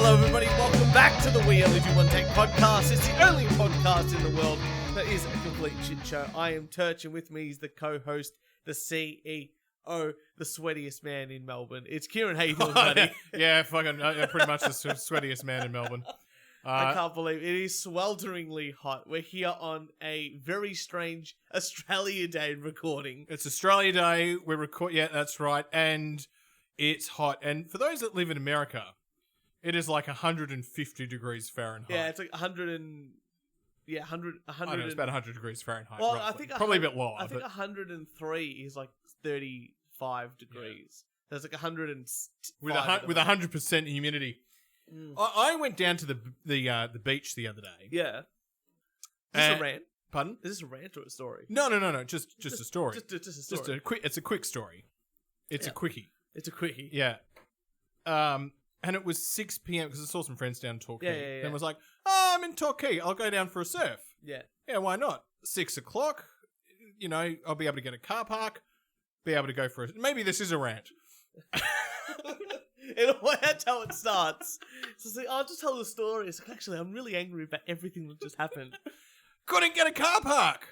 Hello everybody, welcome back to the We Only Do One Take podcast. It's the only podcast in the world that is a complete shit show. I am Turch, and with me is the co-host, the CEO, the sweatiest man in Melbourne. It's Kieran. How you doing, buddy? Yeah, fucking pretty much the sweatiest man in Melbourne. I can't believe it is swelteringly hot. We're here on a very strange Australia Day recording. It's Australia Day. We record. Yeah, that's right. And it's hot. And for those that live in America, it is like 150 degrees Fahrenheit. Yeah, it's like 100 and... Yeah, 100... I don't know, it's about 100 degrees Fahrenheit. Well, roughly. I think... Probably a bit lower. I think 103 is like 35 degrees. Yeah. There's like 100 and... With 100% humidity. Mm. I went down to the beach the other day. Yeah. Is this a rant? Pardon? Is this a rant or a story? No. Just a story. Just a story. It's a quick story. It's a quickie. It's a quickie. Yeah. And it was 6 p.m. because I saw some friends down in Torquay. Yeah. And was like, oh, I'm in Torquay. I'll go down for a surf. Yeah. Yeah, why not? 6 o'clock. You know, I'll be able to get a car park. Be able to go for a... Maybe this is a rant. In a way, that's how it starts. So it's like, I'll just tell the story. It's like, actually, I'm really angry about everything that just happened. Couldn't get a car park.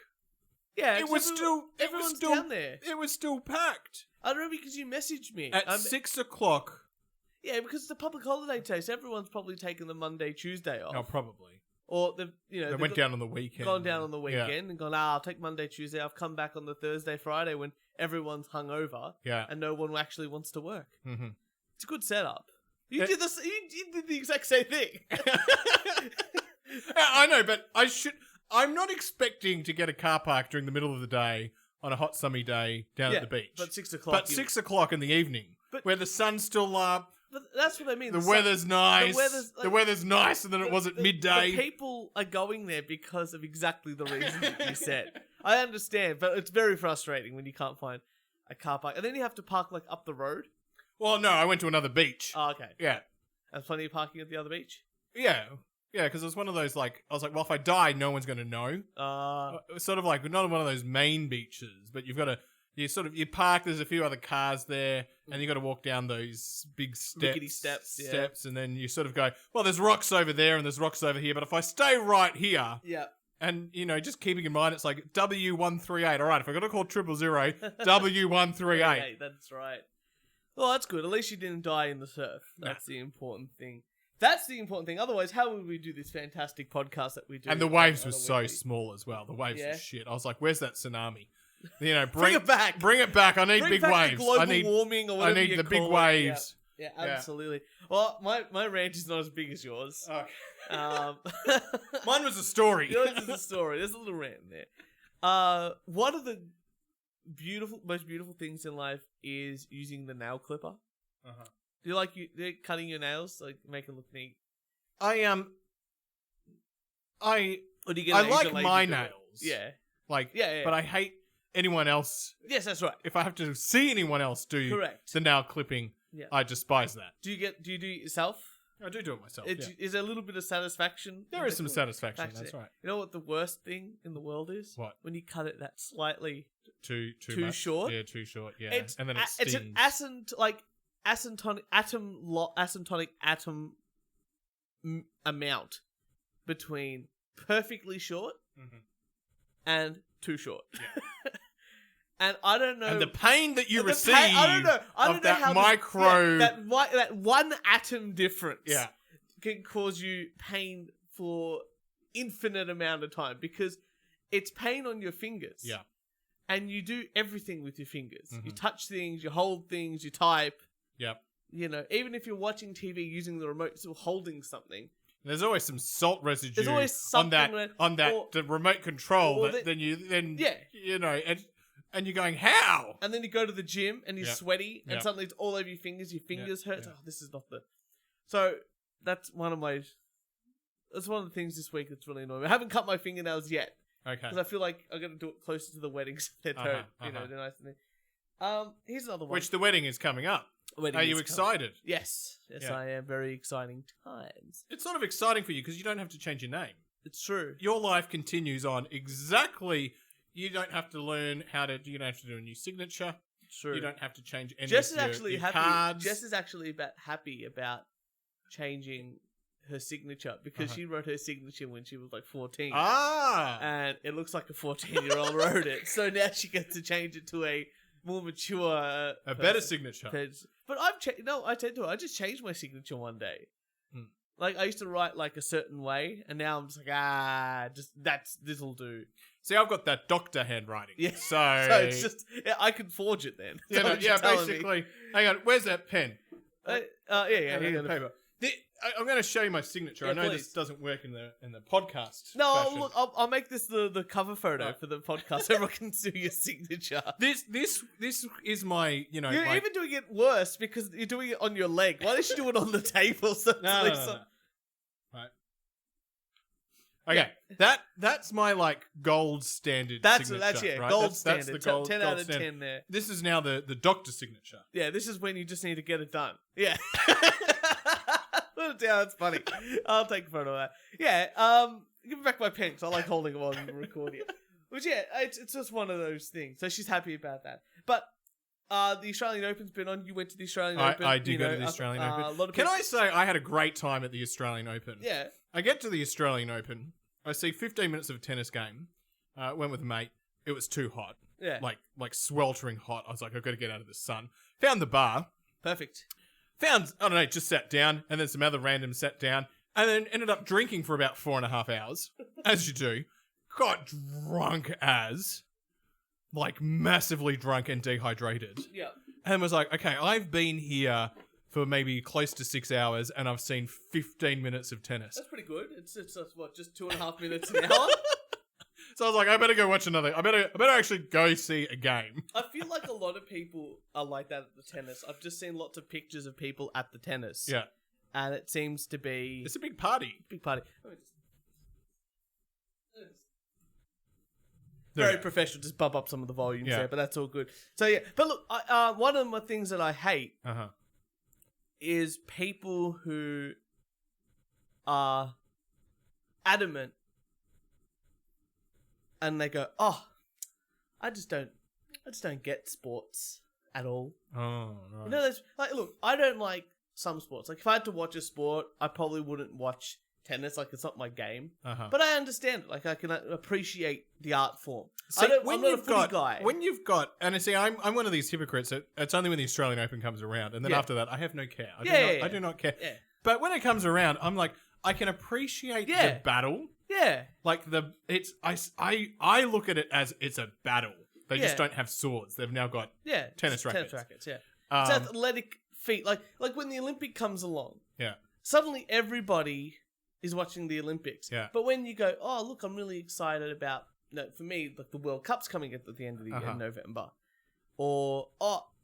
Yeah, everyone's down there. It was still packed. I remember because you messaged me. At 6 o'clock. Yeah, because it's a public holiday day, so everyone's probably taken the Monday, Tuesday off. Oh, probably. Or they went down on the weekend. Gone down on the weekend and gone, I'll take Monday, Tuesday. I've come back on the Thursday, Friday when everyone's hungover. Yeah. And no one actually wants to work. Mm-hmm. It's a good setup. You did this. You did the exact same thing. I know, but I'm not expecting to get a car park during the middle of the day on a hot, sunny day down at the beach. But 6 o'clock. But 6 o'clock in the evening, where the sun's still up. But that's what I mean. The weather's nice. The weather's nicer than it was at midday. The people are going there because of exactly the reason that you said. I understand, but it's very frustrating when you can't find a car park. And then you have to park like up the road. Well, no, I went to another beach. Oh, okay. Yeah. And plenty of parking at the other beach? Yeah. Yeah, because it was one of those, like, I was like, well, if I die, no one's going to know. Sort of like, not one of those main beaches, but you've got to, you park, there's a few other cars there, and you got to walk down those big steps, and then you sort of go, well, there's rocks over there and there's rocks over here, but if I stay right here, and, just keeping in mind, it's like W138. All right, if I got to call 000, W138. That's right. Well, that's good. At least you didn't die in the surf. That's the important thing. That's the important thing. Otherwise, how would we do this fantastic podcast that we do? And the waves were so small as well. The waves were shit. I was like, where's that tsunami? Bring it back. Bring it back. I need big waves. Global warming or whatever I need the big waves. Yeah, absolutely. Well, my rant is not as big as yours. Okay. Mine was a story. Yours is a story. There's a little rant in there. One of the most beautiful things in life is using the nail clipper. Uh-huh. Do you like cutting your nails, like make them look neat? I Or do you get like my nails. Yeah. Like, yeah. But I hate anyone else. Yes, that's right. If I have to see anyone else do the nail clipping, I despise that. Do you do it yourself? I do it myself. Is there a little bit of satisfaction? There is some satisfaction. That's right. You know what the worst thing in the world is? What? When you cut it that slightly too short. Yeah, too short. Yeah, and then it stings. It's an asymptotic atom amount between perfectly short and too short. Yeah. And I don't know. And the pain that you receive I don't know how micro... that one atom difference yeah. can cause you pain for infinite amount of time because it's pain on your fingers. Yeah. And you do everything with your fingers. You touch things, you hold things, you type. Yep. Even if you're watching TV using the remote, still holding something. There's always some salt residue. There's always something on the remote control. And you're going, how? And then you go to the gym and you're sweaty and suddenly it's all over your fingers. Your fingers hurt. Yeah. Oh, this is not the... So that's one of the things this week that's really annoying. I haven't cut my fingernails yet. Okay. Because I feel like I'm going to do it closer to the wedding so they're they're nice and here's another one. Which the wedding is coming up. Are you excited? Yes. Yes, I am. Very exciting times. It's sort of exciting for you because you don't have to change your name. It's true. Your life continues on exactly... You don't have to learn you don't have to do a new signature. True. You don't have to change any Jess of is actually your happy. cards. Jess is actually happy about changing her signature because she wrote her signature when she was like 14. And it looks like a 14-year-old wrote it. So now she gets to change it to a more mature... better signature. But I tend to. I just changed my signature one day. Like, I used to write like a certain way, and now I'm just like, this'll do. See, I've got that doctor handwriting. Yeah. So it's just, I can forge it then. Basically. Hang on, where's that pen? Here Paper. I'm going to show you my signature. Yeah, I know please. this doesn't work in the podcast. No, fashion. look, I'll make this the cover photo for the podcast. So everyone can see your signature. This is my, You're even doing it worse because you're doing it on your leg. Why don't you do it on the table? So No. Right. Okay, that's my like gold standard. Signature, right? Gold standard. That's the gold, 10 gold out of standard. 10 there. This is now the doctor signature. Yeah, this is when you just need to get it done. Yeah. Yeah, that's funny. I'll take a photo of that. Yeah, give me back my pen because I like holding them while I'm recording it. Which, yeah, it's just one of those things. So she's happy about that. But the Australian Open's been on. You went to the Australian Open. I did go to the Australian Open. Can I say I had a great time at the Australian Open? Yeah. I get to the Australian Open. I see 15 minutes of a tennis game. Went with a mate. It was too hot. Yeah. Like sweltering hot. I was like, I've got to get out of the sun. Found the bar. Perfect. I don't know, just sat down, and then some other random sat down, and then ended up drinking for about 4.5 hours, as you do. Got drunk as, like, massively drunk and dehydrated. Yeah. And was like, okay, I've been here for maybe close to 6 hours, and I've seen 15 minutes of tennis. That's pretty good. It's what, just 2.5 minutes an hour? So I was like, I better go watch another. I better actually go see a game. I feel like a lot of people are like that at the tennis. I've just seen lots of pictures of people at the tennis. Yeah. And it seems to be... It's a big party. Big party. Very professional. Just bump up some of the volumes there, but that's all good. So yeah. But look, one of the things that I hate is people who are adamant and they go, "Oh, I just don't get sports at all." Oh, right. You know, there's like, look, I don't like some sports. Like, if I had to watch a sport, I probably wouldn't watch tennis. Like, it's not my game. But I understand it. Like, I can appreciate the art form. See, I'm not a footy guy. When you've got, and I see, I'm one of these hypocrites. It's only when the Australian Open comes around, and then after that, I have no care. I do not care. Yeah. But when it comes around, I'm like, I can appreciate the battle. Yeah. Like I look at it as it's a battle. They just don't have swords. They've now got tennis rackets. Tennis rackets, yeah. It's athletic feat. Like when the Olympic comes along, suddenly everybody is watching the Olympics. Yeah. But when you go, oh, look, I'm really excited about, for me, like the World Cup's coming at the end of the year in November. Or,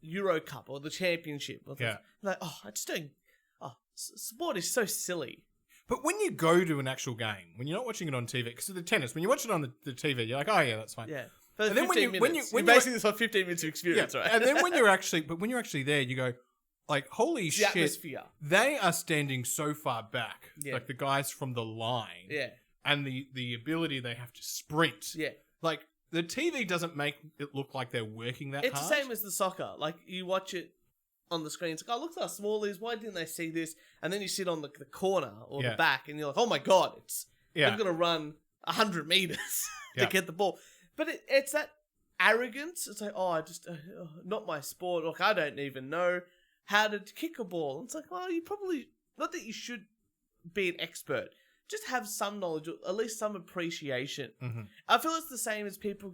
Euro Cup or the Championship. Like, I just don't, sport is so silly. But when you go to an actual game, when you're not watching it on TV, because of the tennis, when you're watching it on the TV, you're like, oh yeah, that's fine. Yeah. And then when you're basing this on 15 minutes of experience, right? And then when you're actually there, you go, like, holy shit, atmosphere. They are standing so far back, like the guys from the line, and the ability they have to sprint, like the TV doesn't make it look like they're working that hard. It's the same as the soccer. Like, you watch it on the screen, it's like, oh, look how small it is. Why didn't they see this? And then you sit on the corner or the back, and you're like, oh my god, I'm gonna run 100 meters to get the ball. But it's that arrogance. It's like, not my sport. Look, I don't even know how to kick a ball. And it's like, well, you probably, not that you should be an expert, just have some knowledge, or at least some appreciation. I feel it's the same as people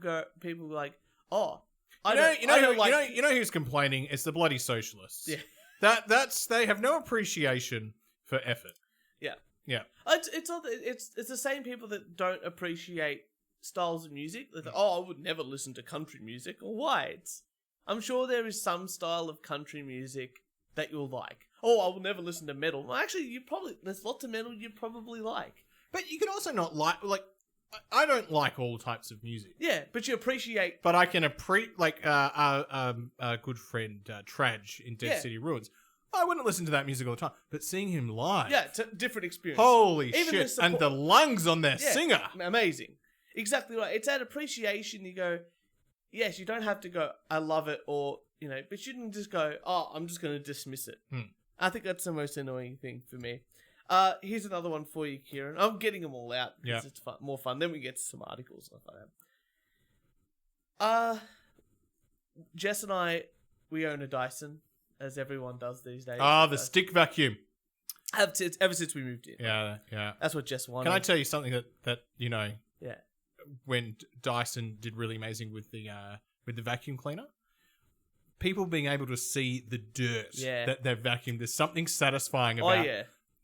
like, oh, you know who's complaining? It's the bloody socialists. Yeah. They have no appreciation for effort. Yeah. Yeah. It's the same people that don't appreciate styles of music. They're like, I would never listen to country music. Or why? I'm sure there is some style of country music that you'll like. Oh, I will never listen to metal. Well, actually, there's lots of metal you probably like. But you can also not like I don't like all types of music. Yeah, but you appreciate. But I can appreciate, our good friend Traj in Dead City Ruins. I wouldn't listen to that music all the time, but seeing him live, it's a different experience. Holy shit! And the lungs on their singer, amazing. Exactly right. It's that appreciation. You go, yes, you don't have to go, I love it, or but you shouldn't just go, I'm just going to dismiss it. I think that's the most annoying thing for me. Here's another one for you, Kieran. I'm getting them all out because it's more fun. Then we get to some articles and stuff like that. Jess and I, we own a Dyson, as everyone does these days. The stick vacuum. Ever since we moved in. Yeah. That's what Jess wanted. Can I tell you something that you know? Yeah. When Dyson did really amazing with the vacuum cleaner, people being able to see the dirt that they've vacuumed. There's something satisfying about. Oh yeah.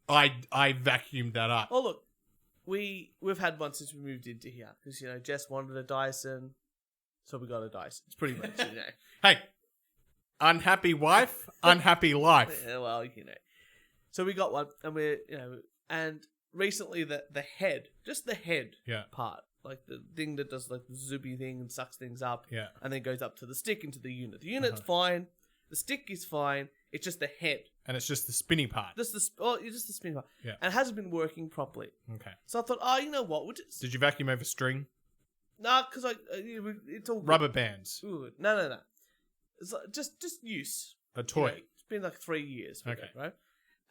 I vacuumed that up. Oh look, we've had one since we moved into here because Jess wanted a Dyson, so we got a Dyson. It's pretty much Hey, unhappy wife, unhappy life. Yeah, well, So we got one, and and recently the head, just the head part, like the thing that does like the zoopy thing and sucks things up, and then goes up to the stick into the unit. The unit's fine, the stick is fine. It's just the head, and it's just the spinny part. Just the spinny part, and it hasn't been working properly. Okay. So I thought, you know what? Did you vacuum over string? Nah, because it's all good. Rubber bands. Ooh, no. It's like just use a toy. It's been like 3 years. Okay. Right.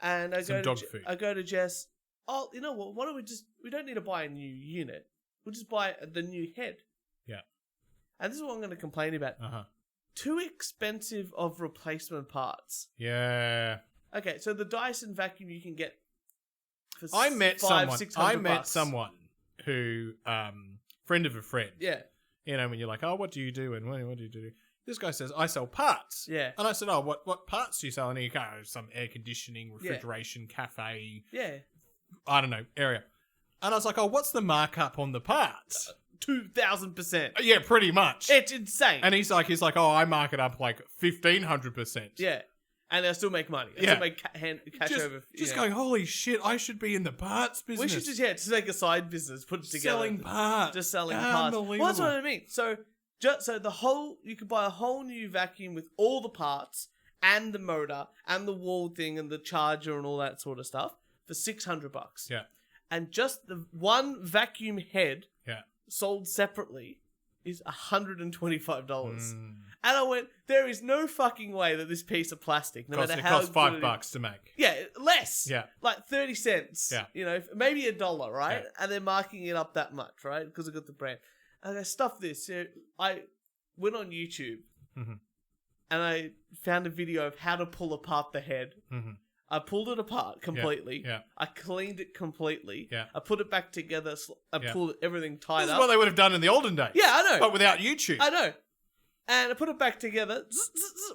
And I go to Jess. Oh, you know what? Why don't we don't need to buy a new unit. We'll just buy the new head. Yeah. And this is what I'm going to complain about. Too expensive of replacement parts. Yeah. Okay, so the Dyson vacuum you can get for I met $600. someone who, friend of a friend. Yeah. When you're like, oh, what do you do? And what do you do? This guy says, I sell parts. Yeah. And I said, oh, what parts do you sell? And he goes, some air conditioning, refrigeration, cafe. Yeah. I don't know, area. And I was like, oh, what's the markup on the parts? 2,000%. Yeah, pretty much. It's insane. And he's like, oh, I mark it up like 1,500%. Yeah. And I still make money. I still make cash over. Just going, holy shit, I should be in the parts business. We should just make a side business, put it together. Selling parts. Just selling parts. Well, that's what I mean. So you could buy a whole new vacuum with all the parts and the motor and the wall thing and the charger and all that sort of stuff for $600. Yeah. And just the one vacuum head sold separately is $125. And I went, there is no fucking way that this piece of plastic, no matter how it costs $5 to make. Yeah, less. Yeah. Like 30 cents. Yeah. Maybe $1, right? Yeah. And they're marking it up that much, right? Because I got the brand. And I stuffed this. So I went on YouTube and I found a video of how to pull apart the head. I pulled it apart completely. Yeah. I cleaned it completely. Yeah. I put it back together. I pulled everything tight up. This is what they would have done in the olden days. Yeah, I know. But without YouTube. I know. And I put it back together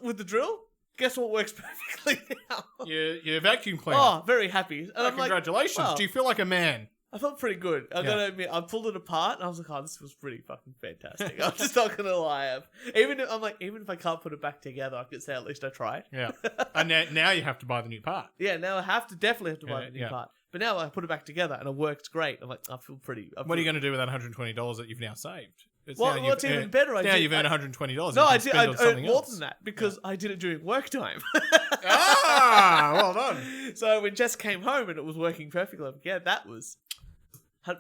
with the drill. Guess what works perfectly now? Your vacuum cleaner. Oh, very happy. And congratulations. Like, wow. Do you feel like a man? I felt pretty good. I gotta admit, I pulled it apart and I was like, oh, this was pretty fucking fantastic. I'm just not gonna lie. Even if I can't put it back together, I could say at least I tried. Yeah. And now you have to buy the new part. Yeah, now I definitely have to buy the new part. But now I put it back together and it works great. I'm like, I feel pretty. What are you going to do with that $120 that you've now saved? It's even better. You've earned $120. No, I earned more than that because I did it during work time. Well done. So when Jess came home and it was working perfectly, I'm like, yeah, that was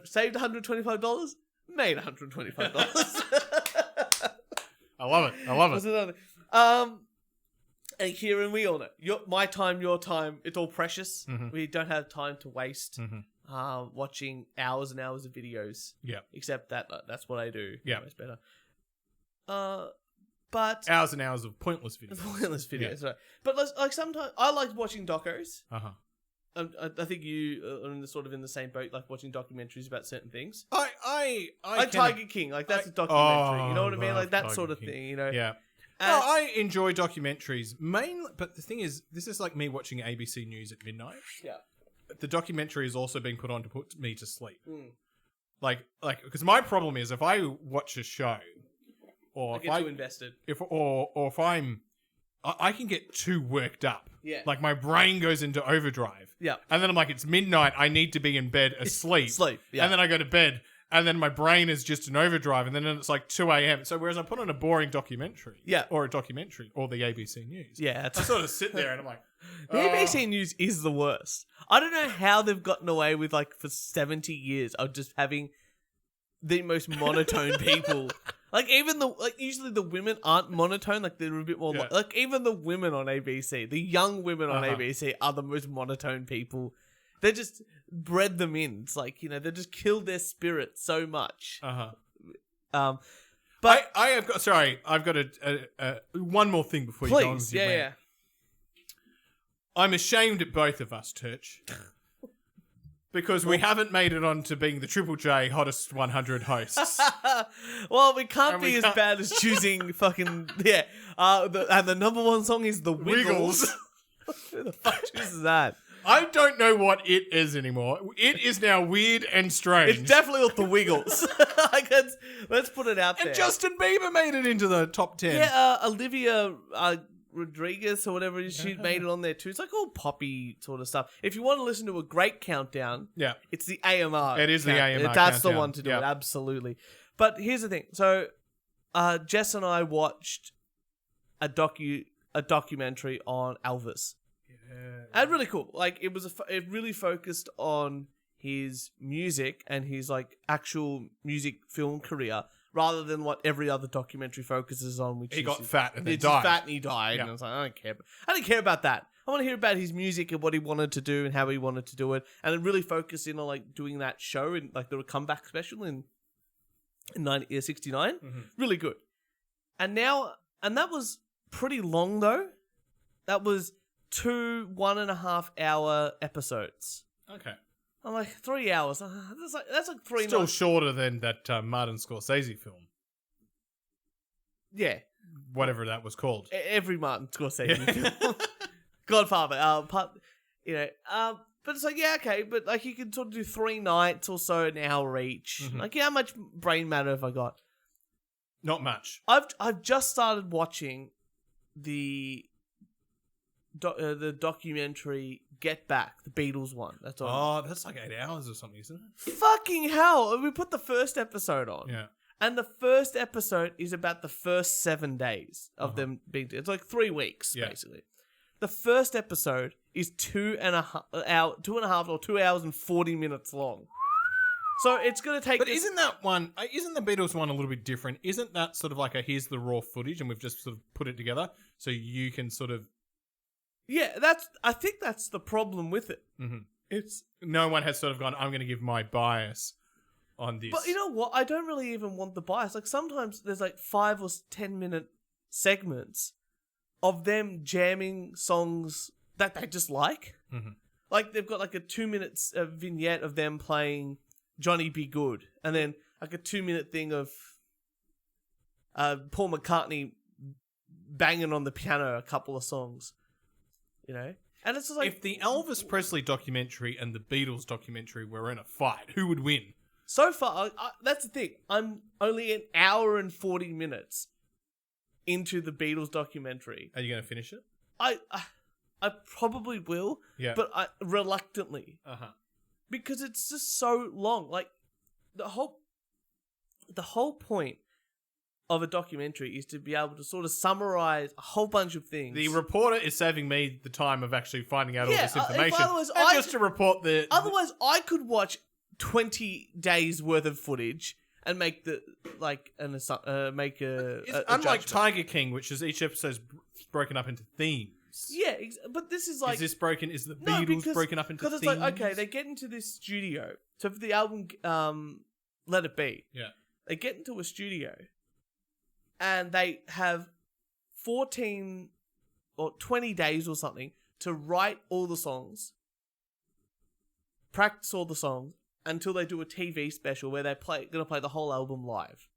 saved $125, made $125. I love it. And Kieran, we all know my time, your time. It's all precious. We don't have time to waste. Watching hours and hours of videos. Yeah. Except that's what I do. Yeah. It's better. But hours and hours of pointless videos. Yeah. Right. But like sometimes I like watching docos. I think you are in the same boat, like watching documentaries about certain things. I like Tiger King, like that's a documentary. You know what I mean? Like that Tiger sort of King. Thing. Yeah. No, I enjoy documentaries mainly, but the thing is, this is like me watching ABC News at midnight. Yeah. The documentary is also being put on to put me to sleep. Like, because my problem is if I watch a show, or I get too invested, if I can get too worked up. Yeah. Like my brain goes into overdrive. Yeah. And then I'm like, it's midnight. I need to be in bed asleep. Yeah. And then I go to bed. And then my brain is just in overdrive. And then it's like 2 a.m. So whereas I put on a boring documentary. Yeah. Or a documentary. Or the ABC News. Yeah. I sort of sit there and I'm like. The ABC News is the worst. I don't know how they've gotten away with like for 70 years of just having the most monotone people Like even usually the women aren't monotone. Like they're a bit more like even the women on ABC, the young women on ABC are the most monotone people. They just bred them in. It's like they just killed their spirit so much. But I've got one more thing before you go on with your rant. I'm ashamed at both of us, Turch. Because we haven't made it on to being the Triple J hottest 100 hosts. Well, we can't be as bad as choosing fucking and the number one song is The Wiggles. Who the fuck chooses that? I don't know what it is anymore. It is now weird and strange. It's definitely not The Wiggles. Let's put it out there. And Justin Bieber made it into the top 10. Yeah, Olivia Rodriguez or whatever it is, she made it on there too. It's like all poppy sort of stuff. If you want to listen to a great countdown, it's the AMR. It is the AMR. That's countdown. the one to do it, absolutely. But here's the thing. So, Jess and I watched a documentary on Elvis. And really cool. Like it really focused on his music and his like actual music film career. Rather than what every other documentary focuses on, which he got fat and then died. Fat and he died. And I was like, I don't care. I don't care about that. I want to hear about his music and what he wanted to do and how he wanted to do it, and it really focused in on like doing that show and like the comeback special in 1969. Really good. And that was pretty long though. That was 2 1.5 hour episodes. Okay. I'm like 3 hours. That's like 3 Still months. shorter than that Martin Scorsese film. Yeah. Whatever that was called. Every Martin Scorsese film. Godfather. But it's like, yeah, okay. But like you can sort of do 3 nights or so, an hour each. Like, how much brain matter have I got? Not much. I've just started watching the documentary Get Back, the Beatles one. That's all. Oh, that's like 8 hours or something, isn't it? Fucking hell. We put the first episode on. Yeah. And the first episode is about the first 7 days of them being... It's like 3 weeks, basically. The first episode is 2.5 or 2 hours and 40 minutes long. So it's going to take... But isn't the Beatles one a little bit different? Isn't that sort of like here's the raw footage and we've just sort of put it together so you can sort of... Yeah, I think that's the problem with it. It's no one has sort of gone, I'm going to give my bias on this. But you know what? I don't really even want the bias. Like sometimes there's like 5 or 10 minute segments of them jamming songs that they just like. Like they've got like a 2 minutes vignette of them playing Johnny Be Good, and then like a 2 minute thing of Paul McCartney banging on the piano a couple of songs. And it's just like... If the Elvis Presley documentary and the Beatles documentary were in a fight, who would win? So far, that's the thing. I'm only an hour and 40 minutes into the Beatles documentary. Are you going to finish it? I probably will, but reluctantly. Because it's just so long. Like, the whole point of a documentary is to be able to sort of summarize a whole bunch of things. The reporter is saving me the time of actually finding out all this information. Just to report Otherwise, I could watch 20 days worth of footage and make Unlike judgment. Tiger King, which is each episode broken up into themes. Yeah, but this is like... Is the Beatles broken up into themes? Because it's like, okay, they get into this studio. So for the album Let It Be, they get into a studio and they have 14 or 20 days or something to write all the songs, practice all the songs, until they do a TV special where they're going to play the whole album live.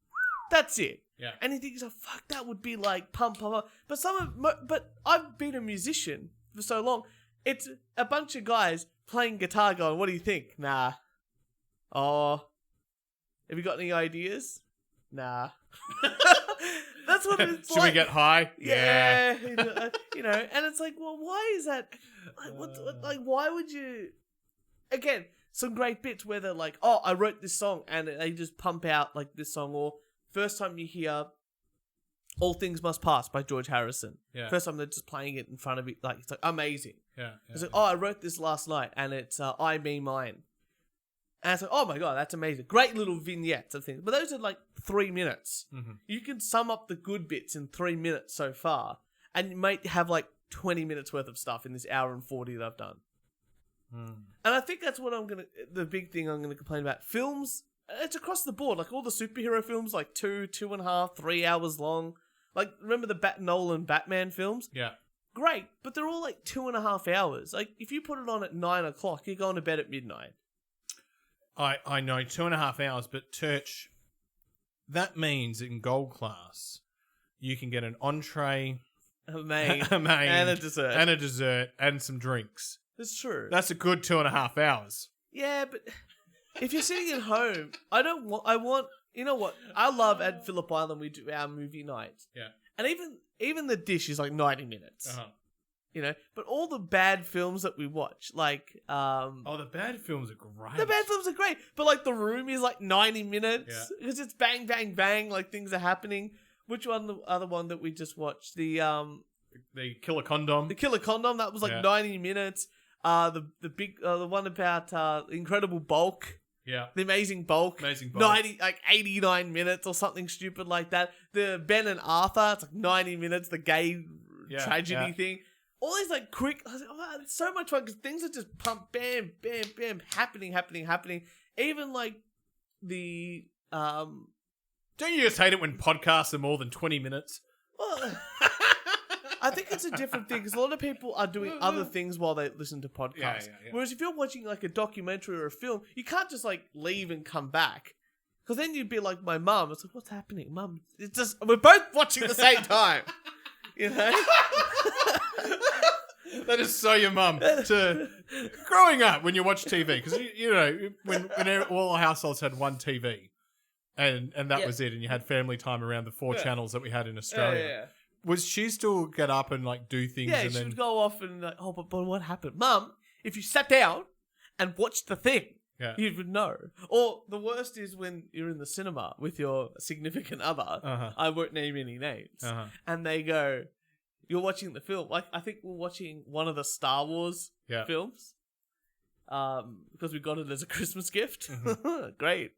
That's it. Yeah. And he thinks, oh, fuck, that would be like pump. But I've been a musician for so long. It's a bunch of guys playing guitar going, what do you think? Nah. Oh. Have you got any ideas? Nah. That's what it's like. Should we get high? Yeah. And it's like, well, why is that? Why would you... Again, some great bits where they're like, oh, I wrote this song, and they just pump out like this song, or first time you hear All Things Must Pass by George Harrison. Yeah. First time they're just playing it in front of you, like it's like amazing. Yeah. It's like, oh, I wrote this last night, and it's I, Me, Mine. And it's like, oh my God, that's amazing. Great little vignettes of things. But those are like 3 minutes. Mm-hmm. You can sum up the good bits in 3 minutes so far. And you might have like 20 minutes worth of stuff in this hour and 40 that I've done. And I think that's what the big thing I'm going to complain about. Films, it's across the board. Like all the superhero films, like 2.5, 3 hours long. Like, remember the Nolan Batman films? Yeah. Great, but they're all like 2.5 hours. Like, if you put it on at 9 o'clock, you're going to bed at midnight. I know, 2.5 hours, but Turch, that means in gold class, you can get an entree, A main, and a dessert. And a dessert, and some drinks. That's true. That's a good 2.5 hours. Yeah, but if you're sitting at home, I want, you know what? I love at Phillip Island, we do our movie nights. Yeah. And even the dish is like 90 minutes. Uh-huh. You know, but all the bad films that we watch, like the bad films are great. The bad films are great, but like The Room is like 90 minutes Yeah. because it's bang, bang, bang, like things are happening. Which one? The other one that we just watched, the Killer Condom. The Killer Condom, that was like 90 minutes. The one about Incredible Bulk. Yeah. The Amazing Bulk. 89 minutes or something stupid like that. The Ben and Arthur, it's like 90 minutes, the gay tragedy thing. All these like quick, I was like, oh, it's so much fun because things are just pumped, bam, bam, bam, happening. Even like the, Don't you just hate it when podcasts are more than 20 minutes? Well, I think it's a different thing because a lot of people are doing other things while they listen to podcasts. Yeah. Whereas if you're watching like a documentary or a film, you can't just like leave and come back. Because then you'd be like my mum. It's like, what's happening? Mum, it's just, we're both watching at the same time. You know? That is so your mum. Growing up when you watch TV, because you know when all households had one TV, and that was it, and you had family time around the four channels that we had in Australia. Yeah. Was she still get up and like do things? Yeah, and she then would go off and like, oh, but what happened, Mum? If you sat down and watched the thing, you would know. Or the worst is when you're in the cinema with your significant other. I won't name any names, and they go, you're watching the film. Like, I think we're watching one of the Star Wars films. Because we got it as a Christmas gift. Great.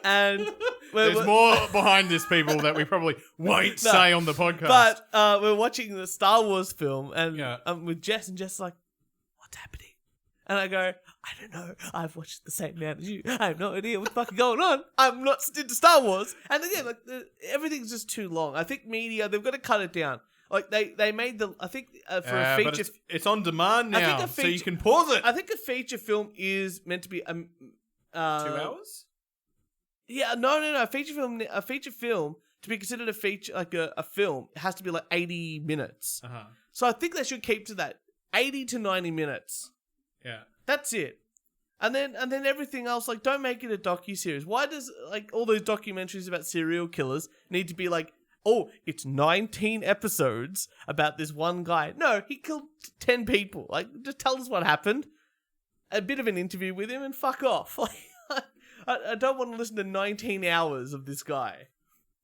And there's more behind this, people, that we probably won't say on the podcast. But we're watching the Star Wars film and I'm with Jess, and Jess is like, what's happening? And I go, I don't know. I've watched the same amount as you. I have no idea what's fucking going on. I'm not into Star Wars. And again, like everything's just too long. I think media, they've got to cut it down. Like they made the, I think for a feature, but it's on demand now, so you can pause it. I think a feature film is meant to be 2 hours. Yeah, no. A feature film to be considered a feature, like a film, it has to be like 80 minutes. So I think they should keep to that 80 to 90 minutes. Yeah, that's it. And then everything else, like, don't make it a docuseries. Why does like all those documentaries about serial killers need to be like, oh, it's 19 episodes about this one guy? No, he killed 10 people. Like, just tell us what happened. A bit of an interview with him and fuck off. Like, I don't want to listen to 19 hours of this guy.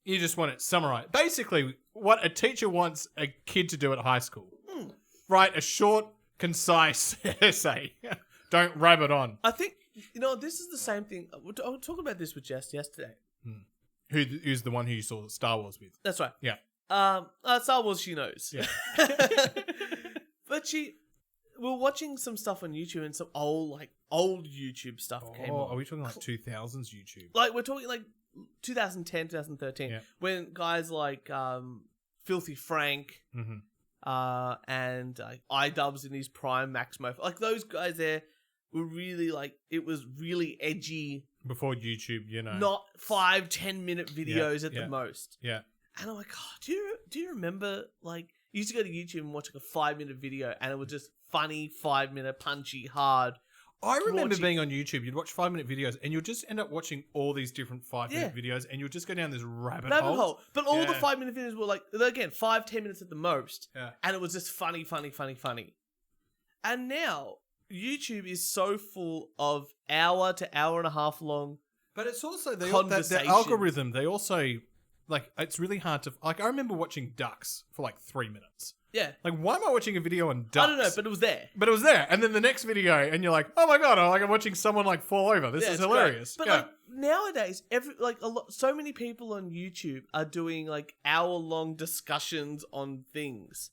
You just want it summarized. Basically, what a teacher wants a kid to do at high school. Write a short, concise essay. Don't rab it on. I think, this is the same thing. I was talking about this with Jess yesterday. Who's the one who you saw Star Wars with? That's right. Yeah. Star Wars, she knows. Yeah. But we're watching some stuff on YouTube, and some old YouTube stuff came on. Are we talking like 2000s YouTube? Like, we're talking like 2010, 2013, when guys like Filthy Frank and iDubbbz in his prime, Max Mo, like those guys there were really like, it was really edgy. Before YouTube, Not 5-10 minute videos at the most. Yeah. And I'm like, oh, do you remember, like, you used to go to YouTube and watch like a 5-minute video, and it was just funny, 5-minute, punchy, hard. I remember being on YouTube, you'd watch 5-minute videos, and you'll just end up watching all these different 5-minute videos, and you'll just go down this rabbit hole. But all the 5-minute videos were like, again, 5-10 minutes at the most. Yeah. And it was just funny. And now, YouTube is so full of hour to hour and a half long. But it's also the algorithm. They also, like, it's really hard to, like, I remember watching Ducks for like 3 minutes. Yeah. Like, why am I watching a video on ducks? I don't know, but it was there. But it was there. And then the next video, and you're like, oh my God, I'm watching someone like fall over. This is hilarious. Great. But like nowadays, so many people on YouTube are doing like hour-long discussions on things.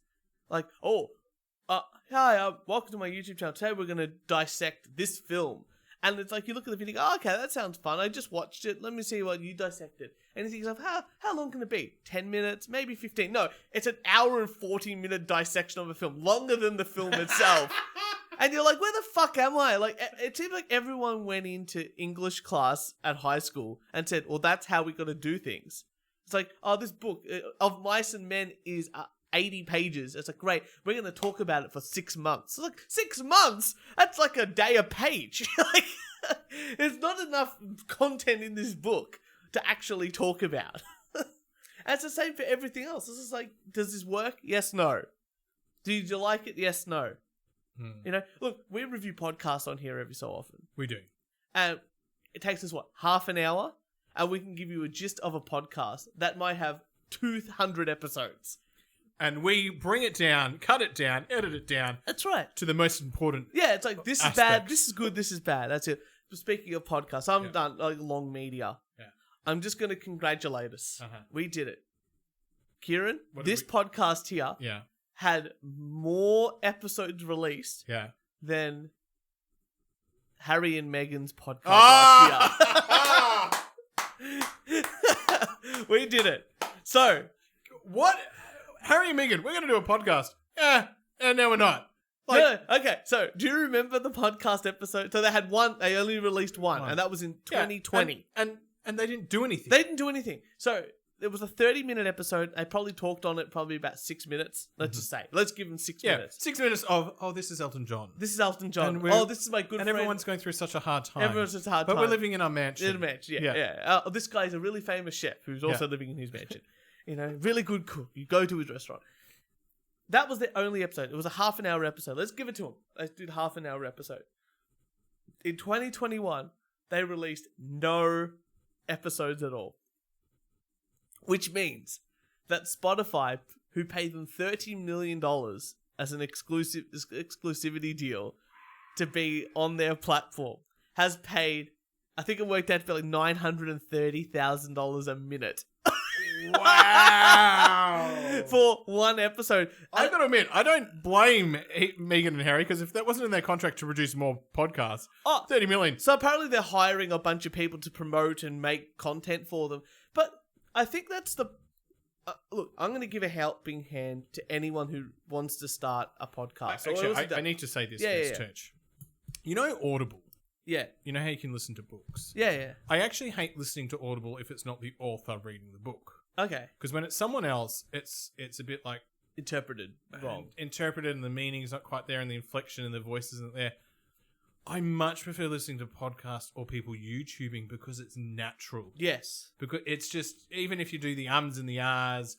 Like, hi, welcome to my YouTube channel. Today we're going to dissect this film. And it's like, you look at the video, oh, okay, that sounds fun. I just watched it. Let me see what you dissected. And you think to yourself, how long can it be? 10 minutes? Maybe 15? No, it's an hour and 40-minute dissection of a film. Longer than the film itself. And you're like, where the fuck am I? Like, it seems like everyone went into English class at high school and said, well, that's how we got to do things. It's like, oh, this book of Mice and Men is 80 pages. It's like, great, we're going to talk about it for 6 months. It's like, 6 months? That's like a day a page. Like, there's not enough content in this book to actually talk about. And it's the same for everything else. It's just like, does this work? Yes, no. Did you like it? Yes, no. You know, look, we review podcasts on here every so often. We do. And it takes us, half an hour? And we can give you a gist of a podcast that might have 200 episodes. And we bring it down, cut it down, edit it down. That's right. To the most important. Yeah, it's like, this is bad, this is good, this is bad. That's it. But speaking of podcasts, I'm done, like long media. Yeah. I'm just going to congratulate us. We did it. Kieran, this podcast here had more episodes released than Harry and Meghan's podcast last year. We did it. So, what? Harry and Meghan, we're going to do a podcast. And no, we're not. Like, no, okay, so do you remember the podcast episode? So they had one, they only released one, and that was in 2020. And they didn't do anything. They didn't do anything. So it was a 30-minute episode. They probably talked on it probably about 6 minutes. Let's just say. Let's give them 6 minutes. 6 minutes of, this is Elton John. This is Elton John. This is my good friend. And everyone's going through such a hard time. Everyone's just a hard time. But we're living in our mansion. In a mansion, yeah. This guy's a really famous chef who's also living in his mansion. You know, really good cook. You go to his restaurant. That was the only episode. It was a half an hour episode. Let's give it to him. Let's do the half an hour episode. In 2021, they released no episodes at all. Which means that Spotify, who paid them $30 million as an exclusivity deal to be on their platform, has paid, I think it worked out to be like $930,000 a minute. Wow. For one episode. I gotta admit, I don't blame Meghan and Harry, because if that wasn't in their contract to produce more podcasts, $30 million. So apparently they're hiring a bunch of people to promote and make content for them. But I think that's the... look, I'm going to give a helping hand to anyone who wants to start a podcast. I need to say this first, Turch. You know Audible? Yeah. You know how you can listen to books? Yeah. I actually hate listening to Audible if it's not the author reading the book. Okay. Because when it's someone else, it's a bit like... interpreted wrong. Interpreted, and the meaning's not quite there, and the inflection and the voice isn't there. I much prefer listening to podcasts or people YouTubing because it's natural. Yes. Because it's just, even if you do the ums and the ahs,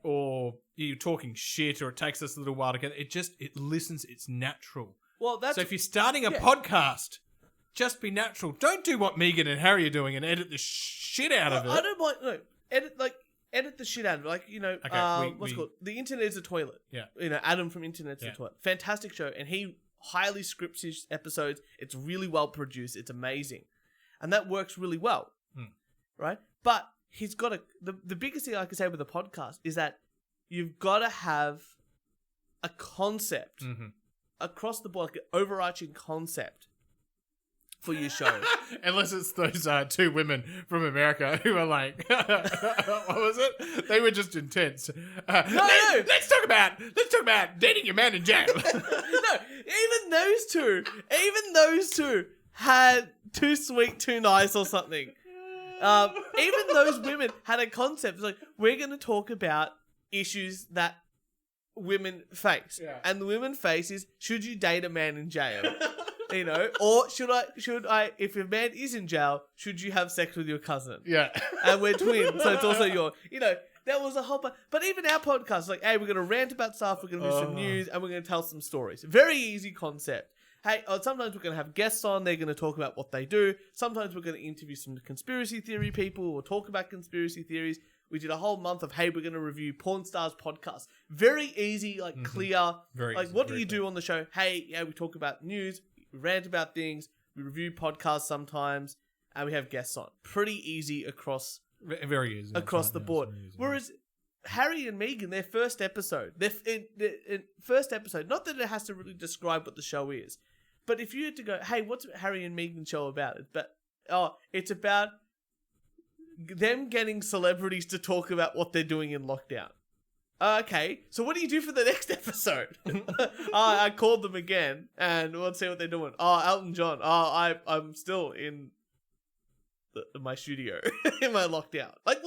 or you're talking shit, or it takes us a little while to get it listens, it's natural. Well, that's... So if you're starting a podcast... just be natural. Don't do what Meghan and Harry are doing and edit the shit out of it. I don't mind. No, edit the shit out of it. Like, you know, what's it called? The Internet is a Toilet. Yeah. You know, Adam from Internet's a Toilet. Fantastic show. And he highly scripts his episodes. It's really well produced. It's amazing. And that works really well. Right? But he's got the biggest thing I can say with a podcast is that you've got to have a concept across the board, like an overarching concept for your show. Unless it's those two women from America who are like, what was it? They were just intense. Let's talk about dating your man in jail. No, even those two had Too Sweet, Too Nice or something. Even those women had a concept. It's like, we're going to talk about issues that women face. Yeah. And the women face is, should you date a man in jail? You know, or should I, if a man is in jail, should you have sex with your cousin? Yeah. And we're twins, so it's also your, you know, that was a whole bunch. But even our podcast, like, hey, we're going to rant about stuff, we're going to do some news, and we're going to tell some stories. Very easy concept. Hey, sometimes we're going to have guests on, they're going to talk about what they do. Sometimes we're going to interview some conspiracy theory people or talk about conspiracy theories. We did a whole month of, hey, we're going to review Porn Stars podcast. Very easy, like clear. Very like, easy, what do very you do on the show? Hey, yeah, we talk about news, we rant about things, we review podcasts sometimes, and we have guests on. Pretty easy across Very easy. across the board. Whereas Harry and Meghan, their first episode, first episode, not that it has to really describe what the show is, but if you had to go, hey, what's Harry and Meghan show about? It's about them getting celebrities to talk about what they're doing in lockdown. Okay, so what do you do for the next episode? I called them again, and we'll see what they're doing. Elton John. I'm still in my studio in my lockdown. Like,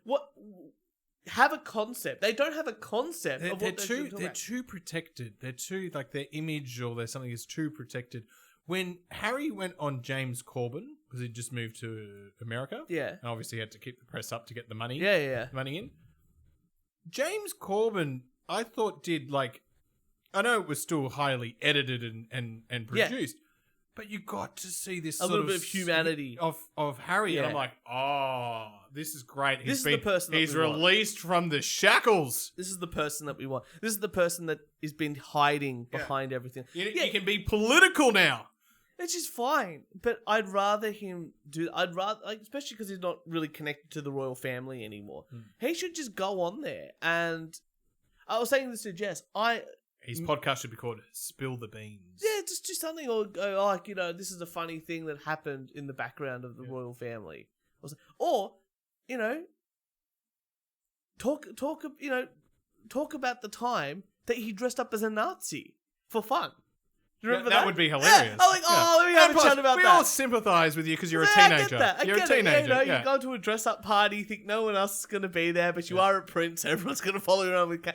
what? Have a concept. They don't have a concept of what they're too protected. They're too, like, their image or their something is too protected. When Harry went on James Corbyn, because he'd just moved to America, and obviously he had to keep the press up to get the money, money in. James Corbyn, I thought did, like, I know it was still highly edited and produced, but you got to see this a little bit of humanity of Harry, and I'm like, oh, this is great. This is the person that he's we want. released from the shackles. This is the person that we want. This is the person that has been hiding behind everything. You can be political now. It's just fine, but I'd rather him do. Especially because he's not really connected to the royal family anymore. He should just go on there. And I was saying this to Jess. His podcast should be called "Spill the Beans." Yeah, just do something, or go like, this is a funny thing that happened in the background of the royal family, or talk about the time that he dressed up as a Nazi for fun. Remember that would be hilarious. Let me have a chat about that. We all sympathise with you because you're a teenager. I get a teenager. It. You go to a dress-up party, you think no one else is going to be there, but you are a prince. Everyone's going to follow you around with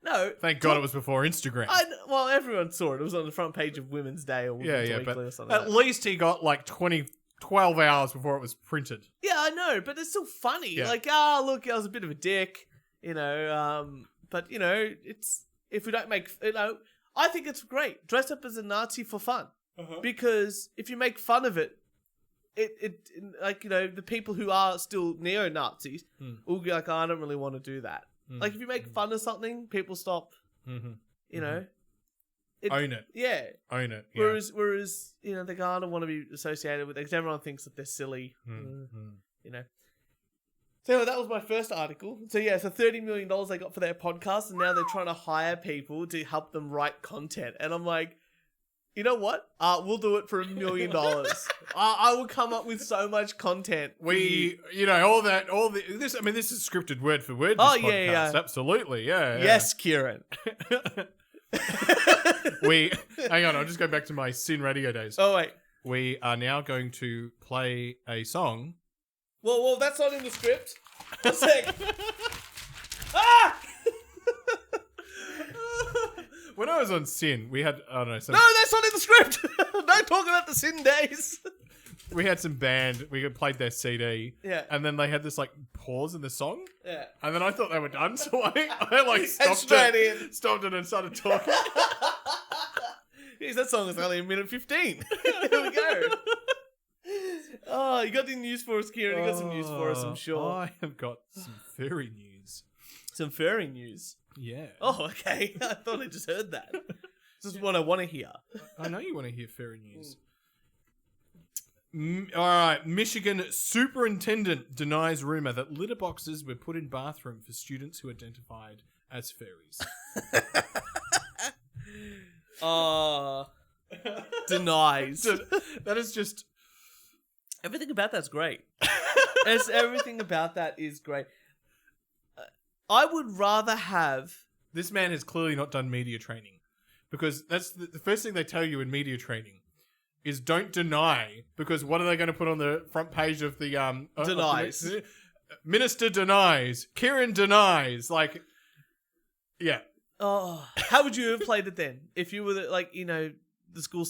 No. Thank God it was before Instagram. Well, everyone saw it. It was on the front page of Women's Day or Women's Weekly or something. At least he got like 12 hours before it was printed. Yeah, I know, but it's still funny. Yeah. Like, look, I was a bit of a dick, but it's if we don't make, I think it's great. Dress up as a Nazi for fun. Because if you make fun of it, the people who are still neo-Nazis will be like, I don't really want to do that. Like, if you make fun of something, people stop, own it. Yeah. Own it. Yeah. Whereas, they kind of want to be associated with it because everyone thinks that they're silly, So that was my first article. So yeah, so $30 million they got for their podcast, and now they're trying to hire people to help them write content. And I'm like, you know what? We'll do it for $1 million. I will come up with so much content. This is scripted word for word. Oh, this podcast. yeah. Absolutely. Yeah. Yes, Kieran. Hang on, I'll just go back to my Sin Radio days. Oh, wait. We are now going to play a song. Well, that's not in the script. One sec. When I was on Sin, we had, I don't know. No, that's not in the script. Don't talk about the Sin days. We had some band, we played their CD. Yeah. And then they had this like pause in the song. Yeah. And then I thought they were done, so I like stopped it and started talking. Jeez, that song is only a minute 15. Here we go. Oh, you got any news for us, Kieran? You got some news for us, I'm sure. I have got some furry news. Some furry news? Yeah. Oh, okay. I thought I just heard that. This is what I want to hear. I know you want to hear furry news. All right. Michigan superintendent denies rumor that litter boxes were put in bathroom for students who identified as furries. Denies. That is just... Everything about that's great. Everything about that is great. I would rather have... This man has clearly not done media training, because that's the first thing they tell you in media training is don't deny, because what are they going to put on the front page of the... Denies. Minister denies. Kieran denies. Like, yeah. Oh, how would you have played it then? If you were the school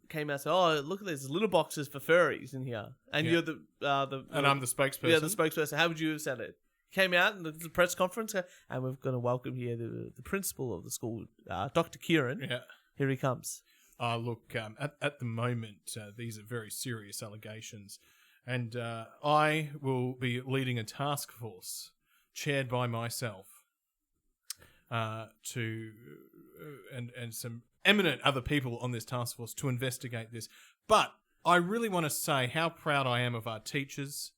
came out and said, "Oh, look at there's little boxes for furries in here," and you're the and I'm the spokesperson. Yeah, the spokesperson. How would you have said it? Came out in the press conference, and we're going to welcome here the principal of the school, Dr. Kieran. Yeah, here he comes. Look, at the moment, these are very serious allegations, and I will be leading a task force chaired by myself, and some eminent other people on this task force to investigate this. But I really want to say how proud I am of our teachers,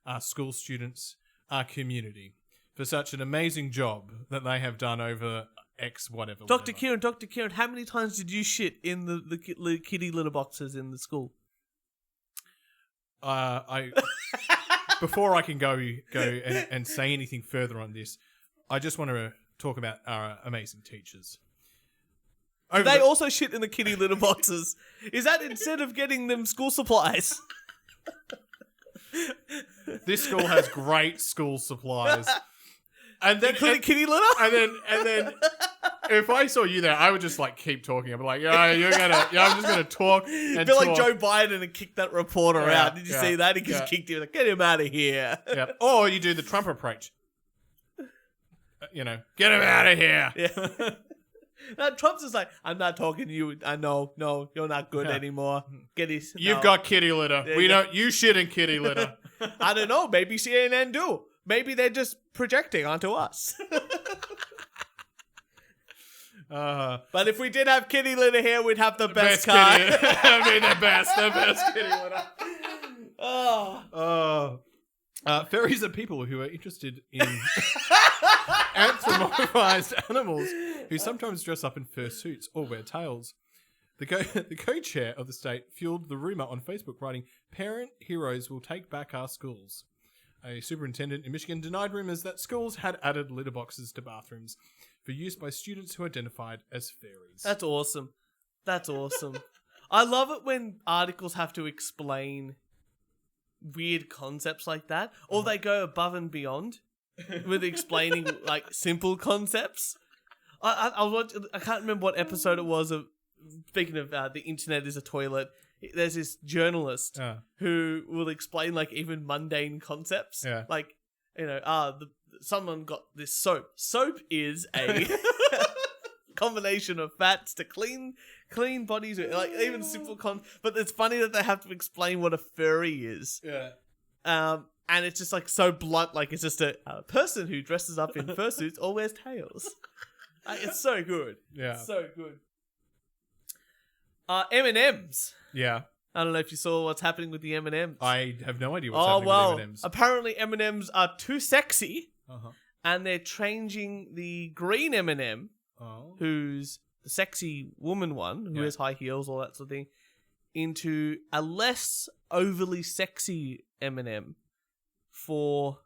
our school students, our community for such an amazing job that they have done over X whatever. Dr. Kieran, how many times did you shit in the kitty litter boxes in the school? Before I can go and say anything further on this, I just want to talk about our amazing teachers. They also shit in the kitty litter boxes. Is that instead of getting them school supplies? This school has great school supplies. And then kitty litter? And then if I saw you there, I would just like keep talking. I'd be like, I'm just gonna talk and feel like Joe Biden and kick that reporter out. Did you see that? He just kicked him like, get him out of here. Yeah. Or you do the Trump approach. Get him out of here. Yeah. Now, Trump's just like, I'm not talking to you. I know, no, you're not good anymore. You've got kitty litter. You shit in kitty litter. I don't know. Maybe CNN do. Maybe they're just projecting onto us. But if we did have kitty litter here, we'd have the best kind. the best kitty litter. Fairies are people who are interested in anthropomorphized animals who sometimes dress up in fursuits or wear tails. The co-chair of the state fueled the rumour on Facebook, writing, "Parent heroes will take back our schools." A superintendent in Michigan denied rumours that schools had added litter boxes to bathrooms for use by students who identified as fairies. That's awesome. I love it when articles have to explain weird concepts like that, or they go above and beyond with explaining like simple concepts. I can't remember what episode it was of. Speaking of the internet is a toilet, there's this journalist who will explain like even mundane concepts. Yeah. Like, someone got this soap. Soap is a combination of fats to clean bodies, like even simple but it's funny that they have to explain what a furry is. Yeah. And it's just like so blunt, like it's just a person who dresses up in fursuits or wears tails. It's so good. Yeah. So good. M&Ms. Yeah. I don't know if you saw what's happening with the M&Ms. I have no idea what's happening with M&Ms. Apparently M&Ms are too sexy, Uh-huh. and they're changing the green M&M, who's the sexy woman one, who has high heels, all that sort of thing, into a less overly sexy M&M for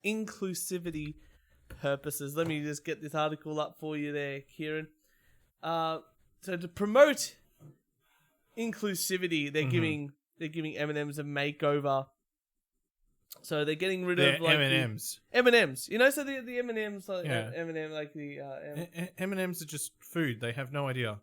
inclusivity purposes. Let me just get this article up for you there, Kieran. So to promote inclusivity, they're giving M&Ms a makeover. So they're getting rid of like M&Ms. M&Ms, so the M&Ms, like M&M, like the M&Ms are just food. They have no idea.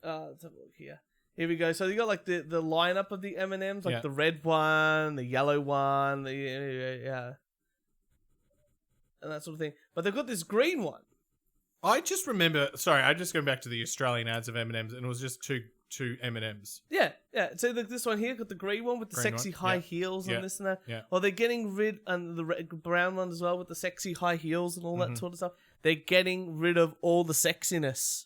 Let's have a look here. Here we go. So you got like the lineup of the M&Ms, like the red one, the yellow one, and that sort of thing. But they've got this green one. I just remember. Sorry, I just going back to the Australian ads of M&Ms, and it was just two M&Ms. Yeah. So this one here got the green one with the sexy high heels and this and that. Yeah. Well, they're getting rid and the brown one as well with the sexy high heels and all that sort of stuff. They're getting rid of all the sexiness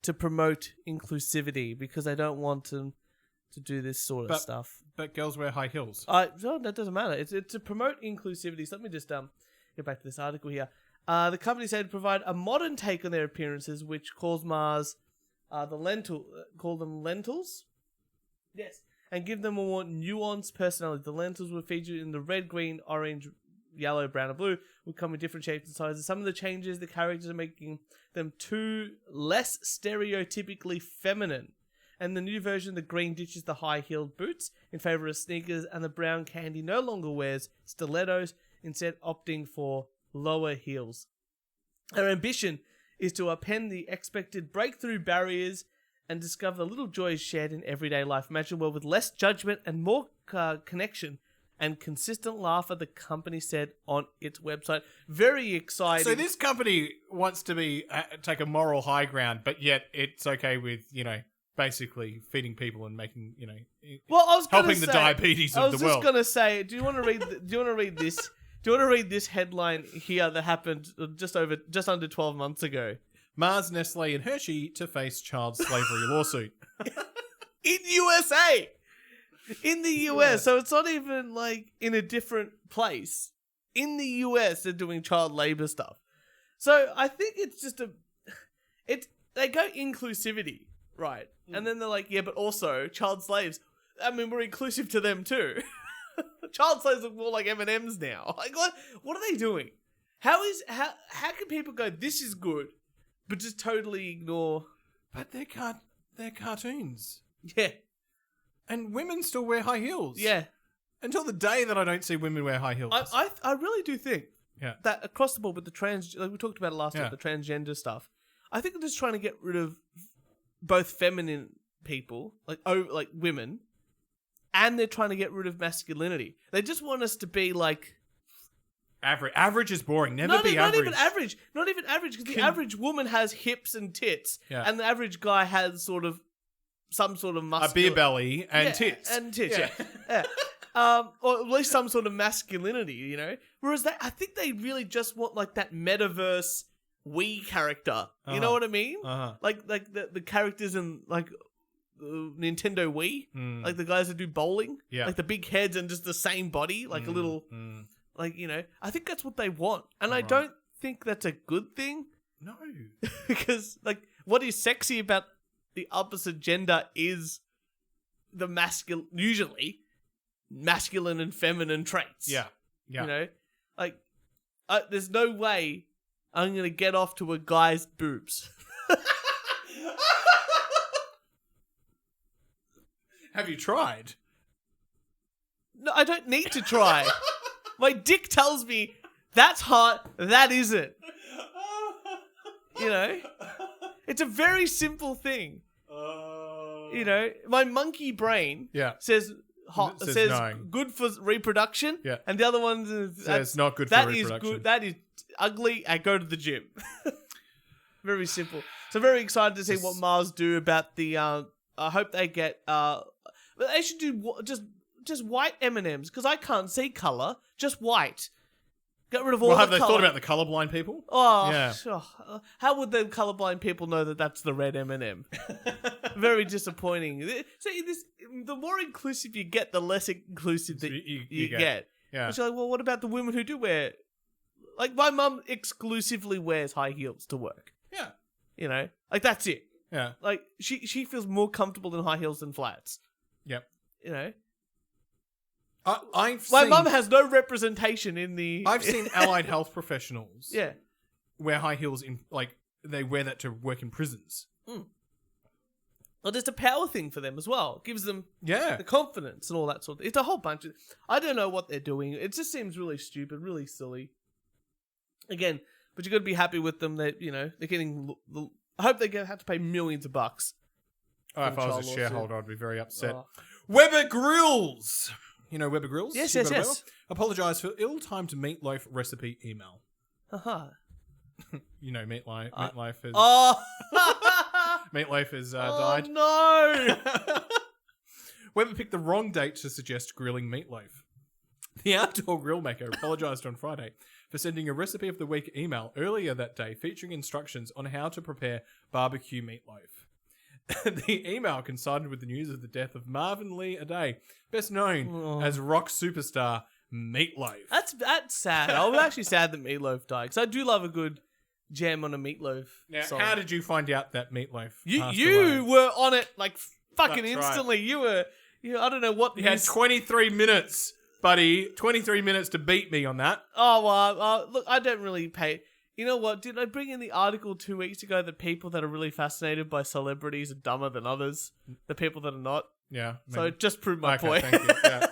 to promote inclusivity because they don't want them to do this sort of stuff. But girls wear high heels. No, that doesn't matter. It's to promote inclusivity. So let me just get back to this article here. The company said to provide a modern take on their appearances, which calls Mars call them lentils. Yes. And give them a more nuanced personality. The lentils were featured in the red, green, orange, yellow, brown, and blue, would come in different shapes and sizes. Some of the changes, the characters are making them too less stereotypically feminine. And the new version, the green ditches the high-heeled boots in favor of sneakers, and the brown candy no longer wears stilettos, instead opting for lower heels. Our ambition is to upend the expected breakthrough barriers and discover the little joys shared in everyday life. Imagine a world with less judgment and more connection and consistent laughter, the company said on its website. Very exciting. So this company wants to take a moral high ground, but yet it's okay with, basically feeding people and making, Well, I was gonna helping the diabetes of the world. I was just gonna say, do you want to read this? Do you want to read this headline here that happened just under 12 months ago? Mars, Nestle, and Hershey to face child slavery lawsuit. In USA! In the US. So it's not even like in a different place. In the US, they're doing child labor stuff. So I think it's just they go inclusivity, right? And then they're like, yeah, but also child slaves. I mean, we're inclusive to them too. Child slaves look more like M&Ms now. Like, what are they doing? How can people go, this is good, but just totally ignore? But they're cartoons. Yeah. And women still wear high heels. Yeah. Until the day that I don't see women wear high heels. I really do think that across the board with the like we talked about it last time, the transgender stuff, I think they're just trying to get rid of both feminine people, like women, and they're trying to get rid of masculinity. They just want us to be like average. Average is boring. Never be average. Not even average, because the average woman has hips and tits, and the average guy has some sort of muscle, a beer belly and tits. Yeah. Or at least some sort of masculinity, Whereas I think they really just want like that metaverse Wii character. You know what I mean? Like the characters in like Nintendo Wii, like the guys that do bowling, like the big heads and just the same body, like a little, like I think that's what they want, and I don't think that's a good thing. No, because like what is sexy about the opposite gender is the usually masculine and feminine traits. Yeah. Like there's no way I'm gonna get off to a guy's boobs. Have you tried? No, I don't need to try. My dick tells me that's hot, that isn't. It's a very simple thing. My monkey brain says no. Good for reproduction, and the other one says not good for reproduction. That is ugly, and go to the gym. Very simple. So very excited to see what Mars do about the. I hope they get. They should do just white M&Ms, because I can't see color. Just white. Get rid of all. Have they thought about the colorblind people? Oh, yeah. How would the colorblind people know that that's the red M&M? Very disappointing. See, the more inclusive you get, the less inclusive that you get. Yeah. It's like, well, what about the women who do wear? Like, my mum exclusively wears high heels to work. Yeah. Like that's it. Yeah. Like she feels more comfortable in high heels than flats. Yep. My mum has no representation in the. I've seen allied health professionals. Yeah. Wear high heels they wear that to work in prisons. Well, there's a power thing for them as well. It gives them the confidence and all that sort of. It's a whole bunch of. I don't know what they're doing. It just seems really stupid, really silly. Again, but you got to be happy with them that they're getting. I hope they have to pay millions of bucks. If I was a shareholder, I'd be very upset. Weber Grills. You know Weber Grills? Yes. Apologise for ill-timed meatloaf recipe email. Meatloaf. Meatloaf has. Meatloaf has died. No. Weber picked the wrong date to suggest grilling meatloaf. The outdoor grill maker apologised on Friday for sending a recipe of the week email earlier that day featuring instructions on how to prepare barbecue meatloaf. The email coincided with the news of the death of Marvin Lee Aday, best known as rock superstar Meatloaf. That's sad. I was actually sad that Meatloaf died, because I do love a good jam on a Meatloaf song. How did you find out that Meatloaf passed You away? were on it like fucking That's instantly. Right. You were. I don't know what. You had 23 minutes, buddy. 23 minutes to beat me on that. Oh well. Look, I don't really pay. You know what? Did I bring in the article 2 weeks ago that people that are really fascinated by celebrities are dumber than others? The people that are not. Yeah. So it just proved my point. Thank you. Yeah.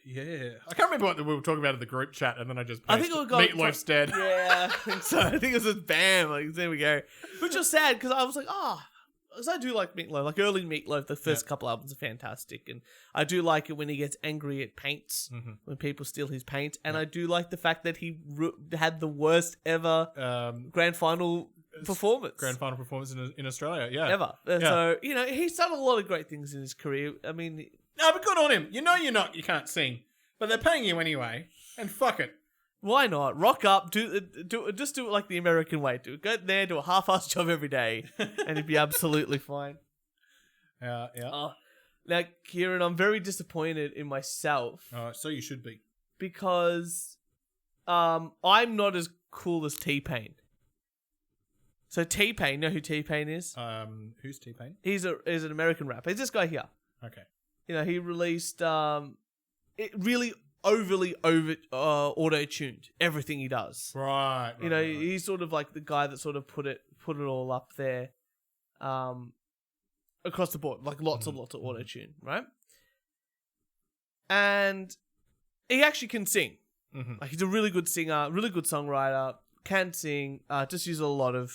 Yeah. I can't remember what we were talking about in the group chat, and then I just posted, I think it got Meatloaf's dead. Yeah, I think so. I think it was just bam. Like, there we go. Which was sad, because I was like, because I do like Meatloaf. Like early Meatloaf, the first couple albums are fantastic, and I do like it when he gets angry at paints, when people steal his paint, and I do like the fact that he had the worst ever grand final performance. Grand final performance in Australia, yeah. Ever. So, he's done a lot of great things in his career. I mean... No, but good on him. You can't sing. But they're paying you anyway. And fuck it. Why not? Rock up, just do it like the American way. Go there, do a half-assed job every day, and you'd be absolutely fine. Yeah. Now, Kieran, I'm very disappointed in myself. So you should be. Because I'm not as cool as T-Pain. So T-Pain, you know who T-Pain is? Who's T-Pain? He's an American rapper. He's this guy here. Okay. He released it really overly auto-tuned everything he does. Right. He's sort of like the guy that sort of put it all up there, across the board, like lots of auto-tune, right? And he actually can sing. Mm-hmm. Like he's a really good singer, really good songwriter, can sing, just uses a lot of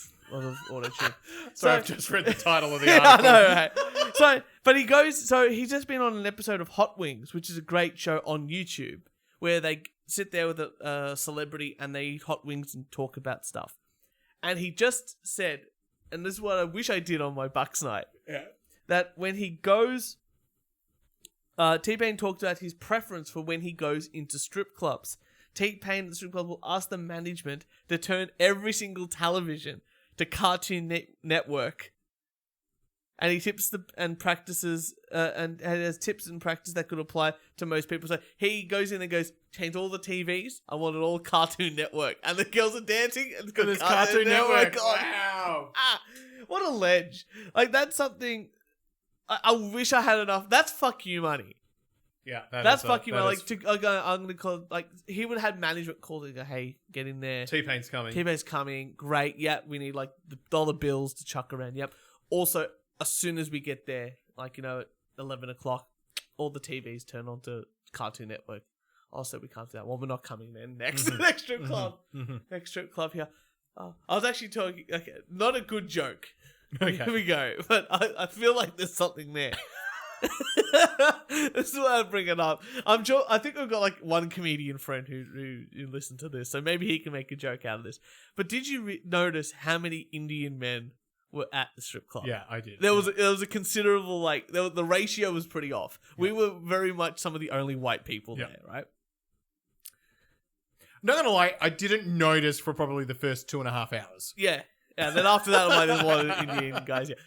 auto-tune. Sorry, I've just read the title of the article. I know, right? He's just been on an episode of Hot Wings, which is a great show on YouTube, where they sit there with a celebrity and they eat hot wings and talk about stuff. And he just said, and this is what I wish I did on my Bucks night, that when he goes... T-Pain talked about his preference for when he goes into strip clubs. T-Pain at the strip club will ask the management to turn every single television to Cartoon Network. And he tips and practices and has tips and practice that could apply to most people. So he goes in and goes, change all the TVs. I want it all Cartoon Network. And the girls are dancing and it's got Cartoon Network on. Wow. What a ledge. Like, that's something... I wish I had enough. That's fuck you money. Yeah, that's fuck you money. I'm gonna call. Like, he would have had management call and go, "Hey, get in there. T-Pain's coming. T-Pain's coming. Great. Yep. We need like the dollar bills to chuck around. Yep. Also, as soon as we get there, like at 11 o'clock, all the TVs turn on to Cartoon Network. Also, we can't do that. Well, we're not coming then. Next strip club. Next strip club here. I was actually talking. Okay, not a good joke. Okay. Here we go. But I feel like there's something there. This is why I bring it up. I'm sure. I think we've got like one comedian friend who listened to this, so maybe he can make a joke out of this. But did you notice how many Indian men were at the strip club? Yeah, I did. There was a considerable the ratio was pretty off. Yeah. We were very much some of the only white people there, right? Not gonna lie, I didn't notice for probably the first 2.5 hours. Yeah. And then after that, I'm like, there's a lot of Indian guys here.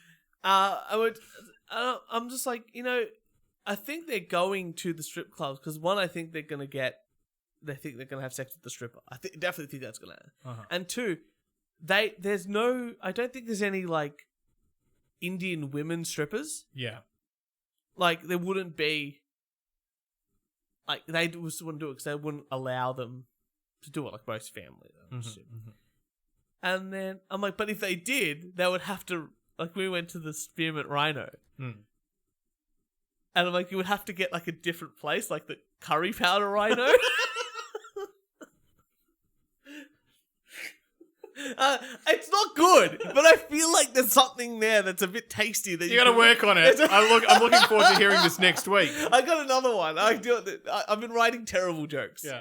I'm just like, I think they're going to the strip clubs because one, I think they think they're gonna have sex with the stripper. Definitely think that's gonna happen. Uh-huh. And two, I don't think there's any like Indian women strippers. Yeah. Like there wouldn't be. Like they just wouldn't do it because they wouldn't allow them to do it. Like most family, And then I'm like, but if they did, they would have to, like, we went to the Spearmint Rhino. And I'm like, you would have to get, like, a different place, like the Curry Powder Rhino. It's not good, but I feel like there's something there that's a bit tasty. That you got to work on it. I'm looking forward to hearing this next week. I got another one. I've been writing terrible jokes. Yeah.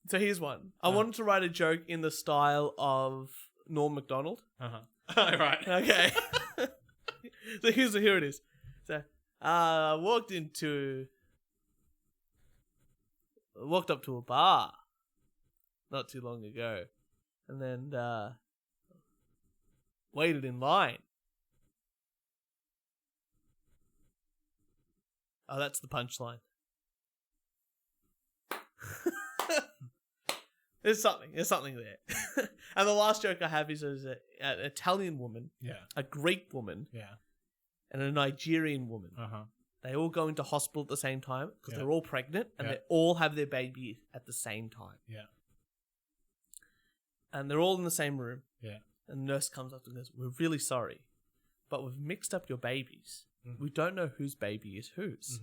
So here's one. I wanted to write a joke in the style of Norm Macdonald. Right. Okay. So here it is. So I walked up to a bar not too long ago, and then waited in line. Oh, that's the punchline. There's something there. And the last joke I have is an Italian woman, a Greek woman, and a Nigerian woman. They all go into hospital at the same time because they're all pregnant and they all have their baby at the same time. And they're all in the same room. And the nurse comes up and goes, "We're really sorry, but we've mixed up your babies. We don't know whose baby is whose."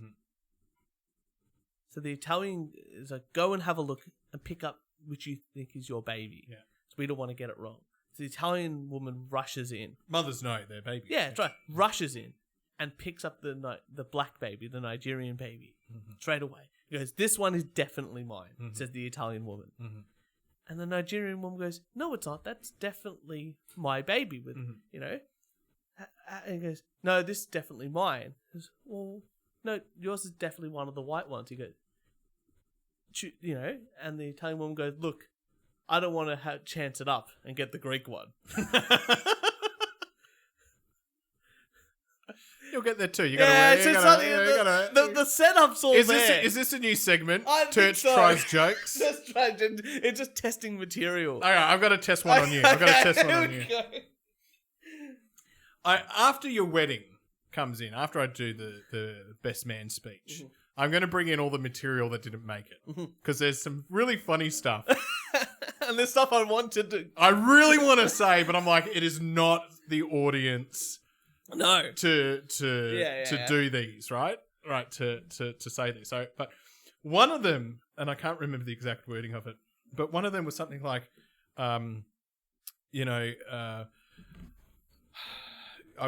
So the Italian is like, "Go and have a look and pick up which you think is your baby. So we don't want to get it wrong." So the Italian woman rushes in. Mothers know their baby. Yeah, that's right. Rushes in and picks up the black baby, the Nigerian baby, straight away. He goes, "This one is definitely mine," says the Italian woman. And the Nigerian woman goes, "No, it's not. That's definitely my baby with, you know." And he goes, "No, this is definitely mine." He goes, "Well, no, yours is definitely one of the white ones." He goes, "You know," and the Italian woman goes, "Look, I don't want to chance it up and get the Greek one." You'll get there too. The setup's all there. Is this a new segment? I think Turch so. tries jokes. It's just testing material. All right, I've got to test one on you. After your wedding comes in, after I do the best man speech, I'm going to bring in all the material that didn't make it because there's some really funny stuff. And there's stuff I wanted to. I really want to say, but I'm like, it is not the audience. No. To do these, right? Right, to say these. So, but one of them, and I can't remember the exact wording of it, but one of them was something like, I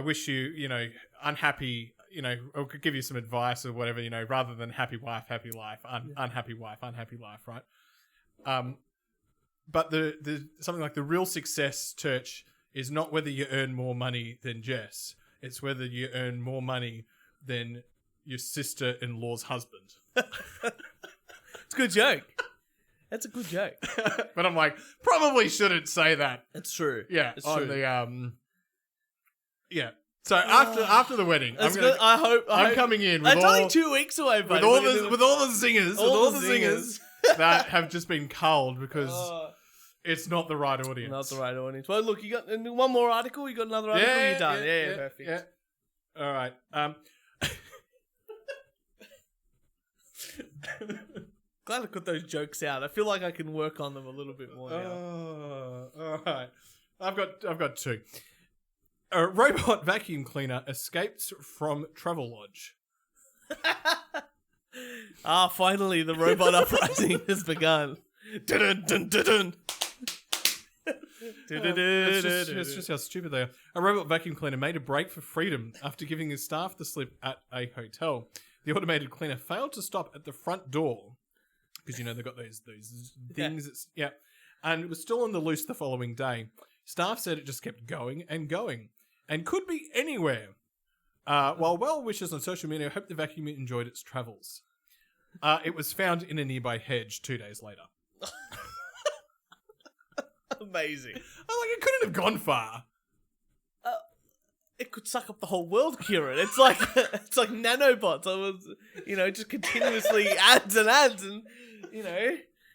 wish you, unhappy, or could give you some advice or whatever, rather than happy wife, happy life, unhappy wife, unhappy life, right? But the something like the real success, Turch, is not whether you earn more money than Jess. It's whether you earn more money than your sister-in-law's husband. It's a good joke. That's a good joke. But I'm like, probably shouldn't say that. It's true. Yeah. It's on true. the yeah. So after the wedding, I'm coming in with it's only 2 weeks away, buddy. with all the zingers that have just been culled because it's not the right audience. Not the right audience. Well, look, you got one more article. You got another article. You're done. Yeah, perfect. Yeah. All right. Glad I got those jokes out. I feel like I can work on them a little bit more now. All right. I've got two. A robot vacuum cleaner escapes from Travelodge. Finally, the robot uprising has begun. Dun, dun, dun, dun. It's just how stupid they are. A robot vacuum cleaner made a break for freedom after giving his staff the slip at a hotel. The automated cleaner failed to stop at the front door because they've got those things. And it was still on the loose the following day. Staff said it just kept going and could be anywhere. While well wishers on social media hope the vacuum enjoyed its travels. It was found in a nearby hedge 2 days later. Amazing. It couldn't have gone far. It could suck up the whole world, Kieran. It's like nanobots. I was, just continuously ads and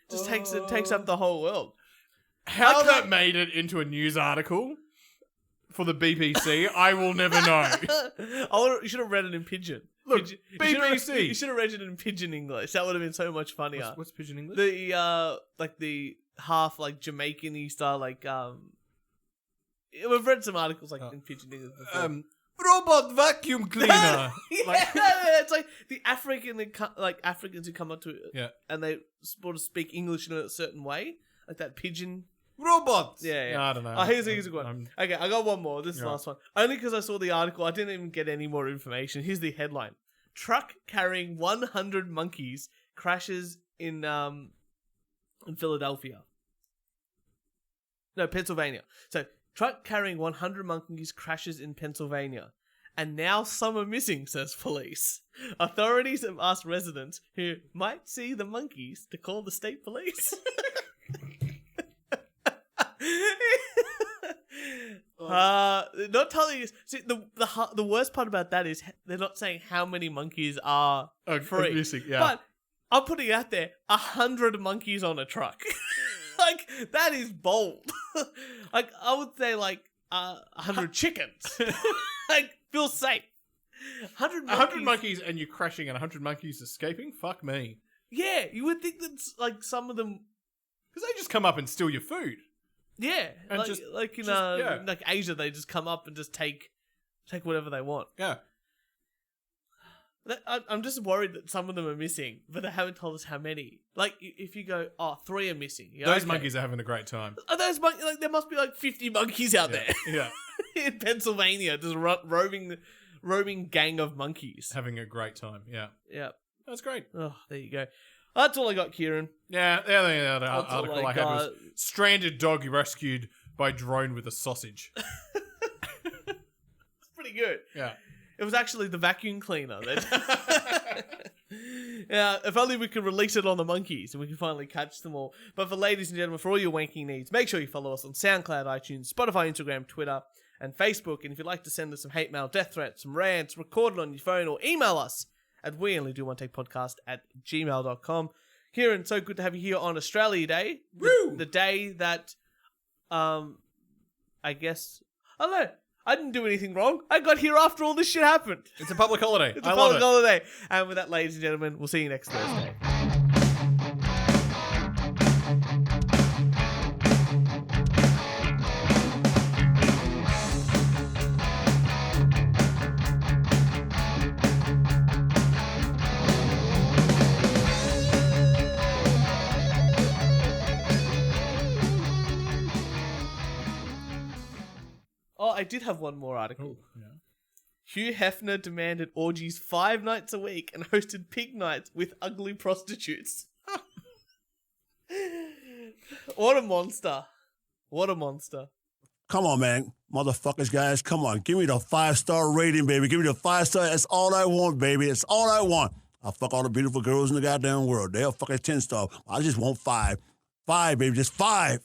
just takes up the whole world. How that made it into a news article for the BBC, I will never know. You should have read it in Pidgin. Look, BBC. You should have read it in Pidgin English. That would have been so much funnier. What's Pidgin English? The half Jamaican-y style we've read some articles in Pidgin English before. Robot vacuum cleaner. It's like the Africans who come up to it, and they sort of speak English in a certain way, like that Pidgin. Robots. Yeah. No, I don't know. Here's a good one. Okay, I got one more. This is the last one. Only because I saw the article, I didn't even get any more information. Here's the headline: Truck carrying 100 monkeys crashes in Philadelphia. No, Pennsylvania. So, truck carrying 100 monkeys crashes in Pennsylvania. And now some are missing, says police. Authorities have asked residents who might see the monkeys to call the state police. Not telling you. See, the worst part about that is they're not saying how many monkeys are free. Missing, yeah. But I'm putting it out there, 100 monkeys on a truck. That is bold. I would say 100 chickens. Feel safe. 100 monkeys and you're crashing and 100 monkeys escaping? Fuck me. Yeah, you would think that some of them, because they just come up and steal your food. Yeah, and in Asia, they just come up and just take whatever they want. Yeah. I'm just worried that some of them are missing, but they haven't told us how many. If you go, 3 are missing. Those monkeys are having a great time. Are those monkeys? There must be 50 monkeys out there. Yeah. In Pennsylvania, just roaming gang of monkeys. Having a great time, yeah. Yeah. That's great. Oh, there you go. That's all I got, Kieran. Yeah, the only other That's all article I I had was got. stranded dog rescued by drone with a sausage. It's pretty good. Yeah. It was actually the vacuum cleaner. Yeah, if only we could release it on the monkeys and we can finally catch them all. But for ladies and gentlemen, for all your wanking needs, make sure you follow us on SoundCloud, iTunes, Spotify, Instagram, Twitter, and Facebook. And if you'd like to send us some hate mail, death threats, some rants, record it on your phone, or email us at weonlydowonettakepodcast@gmail.com. Kieran, so good to have you here on Australia Day. Woo! The day that, I guess, I don't know. I didn't do anything wrong. I got here after all this shit happened. It's a public holiday. It's a public holiday. And with that, ladies and gentlemen, we'll see you next Thursday. Oh, I did have one more article. Oh, yeah. Hugh Hefner demanded orgies 5 nights a week and hosted pig nights with ugly prostitutes. What a monster. What a monster. Come on, man. Motherfuckers, guys, come on. Give me the 5-star rating, baby. Give me the 5-star. That's all I want, baby. That's all I want. I'll fuck all the beautiful girls in the goddamn world. They'll fuck a 10-star. I just want 5. 5, baby. Just 5.